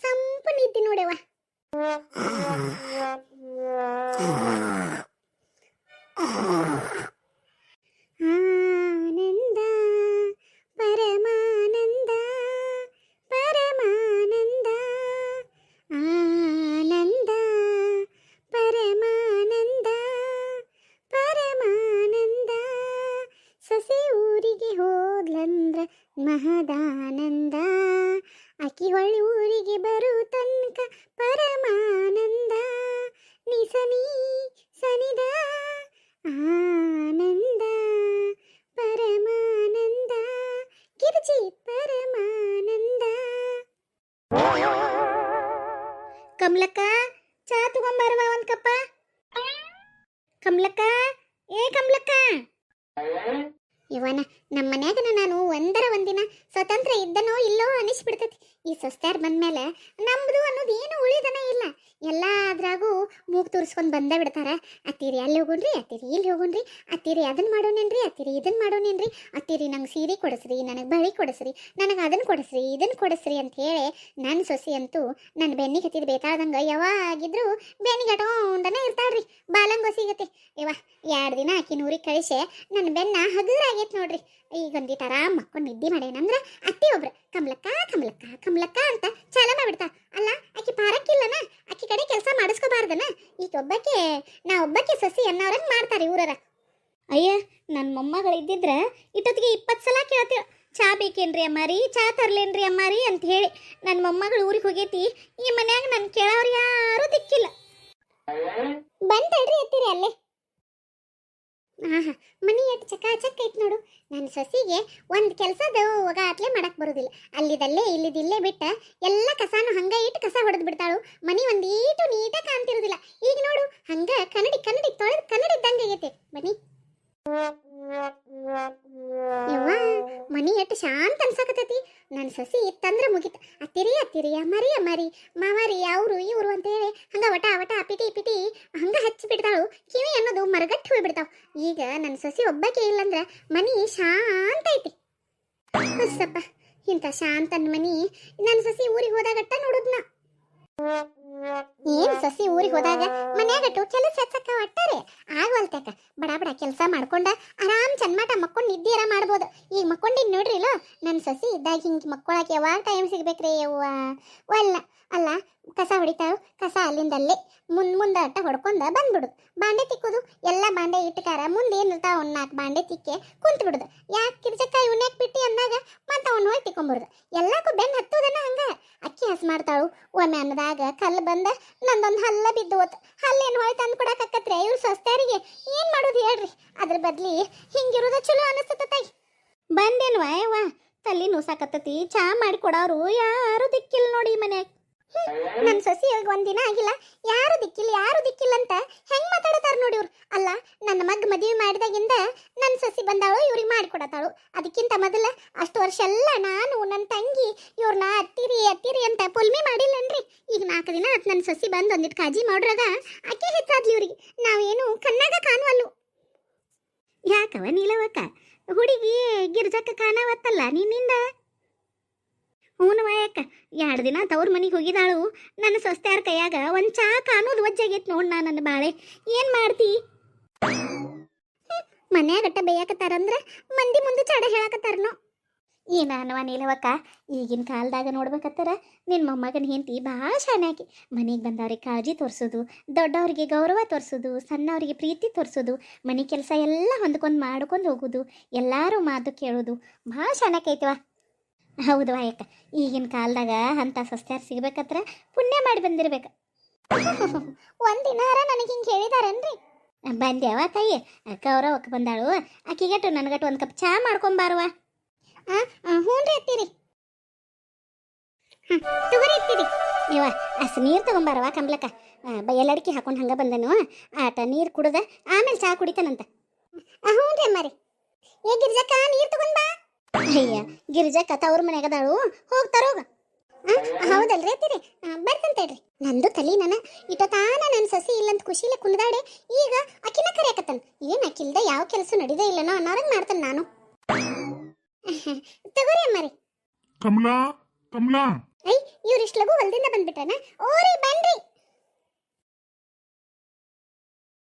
ಸಂಪು ನಿದ್ದೆ ನೋಡೆವ. ಆನಂದ ಪರಮಾನಂದ ಪರಮಾನಂದ ಆನಂದ ಪರಮಾನಂದ ಪರಮಾನಂದ ಸೊಸೆ ಊರಿಗೆ ಹೋದ್ಲಂದ್ರ ಮಹದಾನಂದ ಅಕ್ಕಿ ಹೊಳ್ಳಿ ಊರಿಗೆ ಬರು ತನಕ ಪರಮಾನಂದ ನಿಸನಿ ಸನಿದ ಆನಂದ ಪರಮಾನಂದ ಗಿರ್ಜಿ ಪರಮಾನಂದ. ಕಮಲಕ್ಕ ಚಾ ತಗೊಂಬಾರವ ಒಂದ್ ಕಪ್ಪ. ಕಮಲಕ್ಕ, ಏ ಕಮಲಕ್ಕ. ಇವನ ನಮ್ಮ ಮನ್ಯಾಗನ ನಾನು ಒಂದಿನ ಸ್ವತಂತ್ರ ಇದ್ದನೋ ಇಲ್ಲೋ ಅನಿಸ್ಬಿಡ್ತೈತಿ. ಈ ಸೊಸ್ತ್ಯಾರ್ ಬಂದ್ಮೇಲೆ ನಮ್ದು ಅನ್ನೋದು ಏನು ಉಳಿದನ ಇಲ್ಲ. ಎಲ್ಲ ಅದ್ರಾಗೂ ಮೂಗು ತೋರಿಸ್ಕೊಂಡು ಬಂದೇ ಬಿಡ್ತಾರ. ಅತ್ತೀರಿ ಅಲ್ಲಿ ಹೋಗೋಣ್ರಿ, ಅತ್ತೀರಿ ಇಲ್ಲಿ ಹೋಗೋಣ್ರಿ, ಅತ್ತೀರಿ ಅದನ್ನ ಮಾಡೋನೇನ್ರಿ, ಅತ್ತೀರಿ ಇದನ್ನ ಮಾಡೋನೇನ್ರಿ, ಅತ್ತೀರಿ ನಂಗೆ ಸೀರೆ ಕೊಡಿಸ್ರಿ, ನನಗೆ ಬಳಿ ಕೊಡಿಸ್ರಿ, ನನಗೆ ಅದನ್ನು ಕೊಡಿಸ್ರಿ, ಇದನ್ನು ಕೊಡಿಸ್ರಿ ಅಂತ ಹೇಳಿ ನನ್ನ ಸೊಸಿ ಅಂತೂ ನನ್ನ ಬೆನ್ನಿಗೆ ಹತ್ತಿದ ಬೇಕಾದಂಗೆ ಯಾವಾಗಿದ್ರು ಬೆನ್ನಿಗೆ ಅಟೋಂಡನೇ ಇರ್ತಾಳ್ರಿ. ಬಾಲಂಗೋಸಿಗತಿ ಇವ 2 ದಿನ ಆಕಿ ನೂರಿಗೆ ಕಳಿಸೆ ನನ್ನ ಬೆನ್ನ ಹಗುರಾಗೈತೆ ನೋಡ್ರಿ. ಈಗ ಒಂದಿಟ್ಟು ಆರಾಮ್ ಮಕ್ಕೊಂಡು ನಿದ್ದೆ ಮಾಡೇನಂದ್ರೆ ಅತ್ತಿ ಒಬ್ರು ಕಮಲಕ್ಕ ಕಮಲಕ್ಕ ಕಮಲಕ್ಕ ಅಂತ ಚಾಲ ಮಾಡ್ಬಿಡ್ತಾ. ಅಲ್ಲ ಆಕಿ ಪಾರಕ್ಕಿಲ್ಲನ, ಆಕಿ ಕಡೆ ಕೆಲಸ ಮಾಡಿಸ್ಕೋಬಾರ್ದನ. ಈಗ ಒಬ್ಬಕ್ಕೆ ಸಸಿ ಅನ್ನೋರನ್ನ ಮಾಡ್ತಾರೆ ಊರರ. ಅಯ್ಯ, ನನ್ನ ಮೊಮ್ಮಗಳಿದ್ದಿದ್ರೆ ಇಟ್ಟೊತ್ತಿಗೆ 20 ಸಲ ಕೇಳ್ತೀವಿ, ಚಾ ಬೇಕೇನ್ರಿ ಅಮ್ಮಾರಿ, ಚಾ ತರ್ಲೇನ್ರಿ ಅಮ್ಮಾರಿ ಅಂತ ಹೇಳಿ. ನನ್ನ ಮೊಮ್ಮಗಳು ಊರಿಗೆ ಹೋಗೈತಿ, ಈ ಮನ್ಯಾಗ ನನ್ನ ಕೇಳೋರು ಯಾರೂ ದಿಕ್ಕಿಲ್ಲ. ಬಂತಳ್ರಿ ಎತ್ತೀರಿ ಅಲ್ಲೇ. ಮನಿ ಎಷ್ಟು ಚಕ್ಕ ಐತ್ ನೋಡು. ನನ್ನ ಸೊಸಿಗೆ ಒಂದು ಕೆಲಸದ ಒಗಾಟ್ಲೆ ಮಾಡಕ್ ಬರೋದಿಲ್ಲ. ಅಲ್ಲಿದಲ್ಲೇ ಇಲ್ಲಿದಿಲ್ಲೇ ಬಿಟ್ಟ ಎಲ್ಲ ಕಸಾನು ಹಂಗ ಇಟ್ಟು ಕಸ ಹೊಡೆದು ಬಿಡ್ತಾಳು. ಮನಿ ಒಂದೀಟು ನೀಟಾಗಿ ಕಾಣ್ತಿರೋದಿಲ್ಲ. ಈಗ ನೋಡು ಹಂಗ ಕನ್ನಡಿ ತೊಳೆದು ಕನ್ನಡಿ ಇದ್ದಂಗೆ ಆಗೈತೆ ಮನಿ. ಯವ್ವ, ಮನಿ ಎಷ್ಟು ಶಾಂತ ಅನ್ಸಕತೈತಿ. ನನ್ನ ಸೊಸಿ ಇತ್ತಂದ್ರೆ ಮುಗಿತ. ಅತ್ತಿರಿ ಅಮ್ಮಾರಿ ಮಾವಾರಿ ಅವರು ಇವರು ಅಂತ ಹೇಳಿ ಹಂಗ ವಟ ಪಿಟಿ ಹಂಗ ಹಚ್ಚಿ ಬಿಡ್ತಾಳು. ಕಿವಿ ಅನ್ನೋದು ಮರಗಟ್ಟು ಹೋಗ್ಬಿಡ್ತಾವ. ಈಗ ನನ್ನ ಸೊಸಿ ಒಬ್ಬಕ್ಕೆ ಇಲ್ಲಂದ್ರೆ ಮನಿ ಶಾಂತ ಐತಿ. ಹೊಸಪ್ಪ, ಇಂಥ ಶಾಂತನ ಮನಿ ನನ್ನ ಸೊಸಿ ಊರಿಗೆ ಹೋದಾಗಟ್ಟ ನೋಡುದ್ನ. ಏನ್ ಸೊಸಿ ಊರಿಗೆ ಹೋದಾಗ ಮನ್ಯಾಗಟ್ಟು ಕೆಲಸ ಹೆಚ್ಚಕ್ಕ ಒಟ್ಟಾರೆ ಆಗವಲ್ತಕ್ಕ. ಬಡ ಕೆಲಸ ಮಾಡ್ಕೊಂಡ ಆರಾಮ್ ಚನ್ಮಾಟ ಮಕ್ಕೊಂಡು ನಿದ್ದೀರ ಮಾಡ್ಬೋದು. ಈಗ ಮಕ್ಕೊಂಡಿದ್ ನೋಡ್ರಿಲ್ಲ, ನನ್ನ ಸೊಸಿ ಇದ್ದಾಗ ಹಿಂಗೆ ಮಕ್ಕೊಳಕ್ಕೆ ಯಾವಾಗ ಟೈಮ್ ಸಿಗ್ಬೇಕ್ರಿ ಯವ್ವ. ಅಲ್ಲ ಕಸ ಹೊಡಿತಾಳು, ಕಸ ಅಲ್ಲಿಂದಲ್ಲೇ ಮುಂದೆ ಅಟ್ಟ ಹೊಡ್ಕೊಂಡ ಬಂದ್ಬಿಡುದು. ಬಾಂಡೆ ತಿಕ್ಕೋದು ಎಲ್ಲ ಬಾಂಡೆ ಇಟ್ಟಕಾರ ಮುಂದೆ ಏನಿರ್ತಾವ 4 ಬಾಂಡೆ ತಿಕ್ಕೆ ಕುಂತು ಬಿಡುದು. ಯಾಕೆ ಕಿರ್ಚಕ್ಕ ಇವನ್ಯಾಕೆ ಬಿಟ್ಟು ಅಂದಾಗ ಮತ್ತೆ ಅವನು ಹೋಗಿ ತಿಕ್ಕೊಂಬರುದು. ಎಲ್ಲಕ್ಕೂ ಬೆನ್ನು ಹತ್ತುದನ್ನ ಹಂಗ. ಅಕ್ಕಿ ಹಸ್ ಮಾಡ್ತಾಳು. ಒಮ್ಮೆ ಅನ್ನದಾಗ ಕಲ್ಲು ಬಂದ ನಂದೊಂದು ಹಲ್ಲ ಬಿದ್ದು ಹೋತು. ಹಲ್ಲೇನು ಹೊಳ್ ತಂದು ಕೊಡಕತ್ರೆ ಇವ್ರು ಸೊಸ್ತ್ಯಾರಿಗೆ ಏನು ಮಾಡೋದು ಹೇಳ್ರಿ. ಅದ್ರ ಬದ್ಲಿ ಹಿಂಗಿರೋದ ಚಲೋ ಅನಿಸ್ತತಾಯಿ. ಬಂದೇನು ಅಯ್ಯವ್ವ, ತಲ್ಲಿ ನುಸಾಕತ್ತತಿ. ಚಾ ಮಾಡಿ ಕೊಡೋರು ಯಾರು ದಿಕ್ಕಿಲ್ಲ ನೋಡಿ ಮನ್ಯಾಗ. ನನ್ನ ಸೊಸಿ ಒಂದಿನ ಆಗಿಲ್ಲ ಯಾರು ದಿಕ್ಕಿಲ್ಲ ಅಂತ ಹೆಂಗ್ ಮಾತಾಡತಾರ ನೋಡಿ ಇವ್ರು. ಅಲ್ಲ, ನನ್ನ ಮಗ್ ಮದುವೆ ಮಾಡಿದಾಗಿಂದ ನನ್ನ ಸೊಸಿ ಬಂದಾಳು ಇವ್ರಿಗೆ ಮಾಡಿಕೊಡತಾಳು. ಅದಕ್ಕಿಂತ ಮೊದಲ ಅಷ್ಟು ವರ್ಷ ಎಲ್ಲ ನಾನು ನನ್ನ ತಂಗಿ ಇವ್ರನ್ನ ಅತ್ತಿರಿ ಅಂತ ಪುಲ್ಮಿ ಮಾಡಿಲ್ಲನ್ರಿ. ಈಗ 4 ದಿನ ಆತ್ ನನ್ನ ಸೊಸಿ ಬಂದು ಒಂದಿಟ್ಟು ಕಾಜಿ ಮಾಡ್ರಾಗ ಅಕ್ಕಿ ಹೆಚ್ಚಾದ್ಲಿ ಇವ್ರಿಗೆ. ನಾವೇನು ಕಣ್ಣಾಗ ಕಾಣುವಲ್ಲು. ಯಾಕವ ನೀಲವಕ್ಕ, ಹುಡುಗಿ ಗಿರ್ಜಕ್ಕ ಕಾಣವತ್ತಲ್ಲ ನಿನ್ನಿಂದ? ಹೂನು ಯಾಕ 2 ದಿನ ತವ್ರ ಮನೆಗೆ ಹೋಗಿದಾಳು. ನನ್ನ ಸೊಸ್ತ್ಯಾರ ಕೈಯಾಗ ಒಂದು ಚಾ ಕಾಣೋದು ವಜ್ಜಾಗೈತೆ ನೋಡ್. ನನ್ನ ಬಾಳೆ ಏನು ಮಾಡ್ತಿ? ಮನ್ಯಾಗಟ್ಟ ಬೇಯಕತ್ತಾರಂದ್ರೆ ಮಂದಿ ಮುಂದೆ ಚಾಡ ಹೇಳಕತ್ತಾರನೋ ಏನವ ನೀಲವಕ್ಕ. ಈಗಿನ ಕಾಲದಾಗ ನೋಡ್ಬೇಕತ್ತಾರ ನಿನ್ನ ಮೊಮ್ಮಗನ ಹೆಂಡತಿ ಭಾಳ ಶಾನ್ಯಾಕಿ. ಮನೆಗೆ ಬಂದವ್ರಿಗೆ ಕಾಳಜಿ ತೋರಿಸೋದು, ದೊಡ್ಡವ್ರಿಗೆ ಗೌರವ ತೋರಿಸೋದು, ಸಣ್ಣವ್ರಿಗೆ ಪ್ರೀತಿ ತೋರಿಸೋದು, ಮನೆ ಕೆಲಸ ಎಲ್ಲ ಹೊಂದ್ಕೊಂಡು ಮಾಡ್ಕೊಂಡು ಹೋಗೋದು, ಎಲ್ಲರೂ ಮಾತು ಕೇಳೋದು, ಭಾಳ ಶಾನ್ಯಾಕೈತಿವ. ಹೌದು ಅಯ್ಯಕ್ಕ, ಈಗಿನ ಕಾಲದಾಗ ಅಂಥ ಸೊಸ್ತ್ಯಾರು ಸಿಗ್ಬೇಕತ್ರ ಪುಣ್ಯ ಮಾಡಿ ಬಂದಿರ್ಬೇಕು. ಒಂದಿನಾರ ನನಗೆ ಹಿಂಗೆ ಹೇಳಿದಾರೇನ್ರಿ? ಬಂದ್ಯಾವ ತಾಯಿ, ಗೌರವಕ್ಕೆ ಬಂದಾಳು. ಆಕಿಗಟ್ಟು ನನಗಟ್ಟು ಒಂದು ಕಪ್ ಚಾ ಮಾಡ್ಕೊಂಬಾರುವ. ಹ್ಞೂ ರೀ ಅತ್ತೀರಿ. ತಗೋರಿ ಅತ್ತೀರಿ. ನೀವ ನೀರು ತಗೊಂಬಾರವ ಕಮ್ಲಕ್ಕ. ಎಲ್ಲಡಿಕೆ ಹಾಕೊಂಡು ಹಂಗೆ ಬಂದನು. ಆಟ ನೀರು ಕುಡ್ದ ಆಮೇಲೆ ಚಾ ಕುಡಿತಾನಂತ. ಹ್ಞೂ ರೀ ಅಮ್ಮಾರಿ. ಏ ಗಿರ್ಜಕ್ಕ, ನೀರು ತಗೊಂಡ್ ಬಾ. ಅಯ್ಯ, ಗಿರಿಜಕ್ಕ ತವ್ರ ಮನೆಗದಾಳು, ಹೋಗ್ತಾರೋಗ. ಹೌದಲ್ರಿ ಅತ್ತಿರಿ ಬರ್ತಂತೇಳ್ರಿ ನಂದು ತಲಿ ನನ್ನ ಇಟ್ಟತಾನ ನನ್ನ ಸಸಿ ಇಲ್ಲಂತ ಖುಷಿಲೆ ಕುಂದಾಡೆ ಈಗ ಅಕ್ಕಿನ ಕರೆಯಕತ್ತನ್ ಏನ್ ಅಕ್ಕಿಲ್ದ ಯಾವ ಕೆಲಸ ನಡಿದೇ ಇಲ್ಲನೋ ಅನ್ನೋರಂಗ್ ಮಾಡ್ತಾನೆ ನಾನು ತಗೋರಿ ಅಮ್ಮರಿ ಕಮಲಾ ಕಮಲಾ ಐ ಇವ್ರು ಇಷ್ಟು ಲಗು ಹೊಲದಿಂದ ಬಂದ್ಬಿಟ್ರನ ಓರಿ ಬನ್ರಿ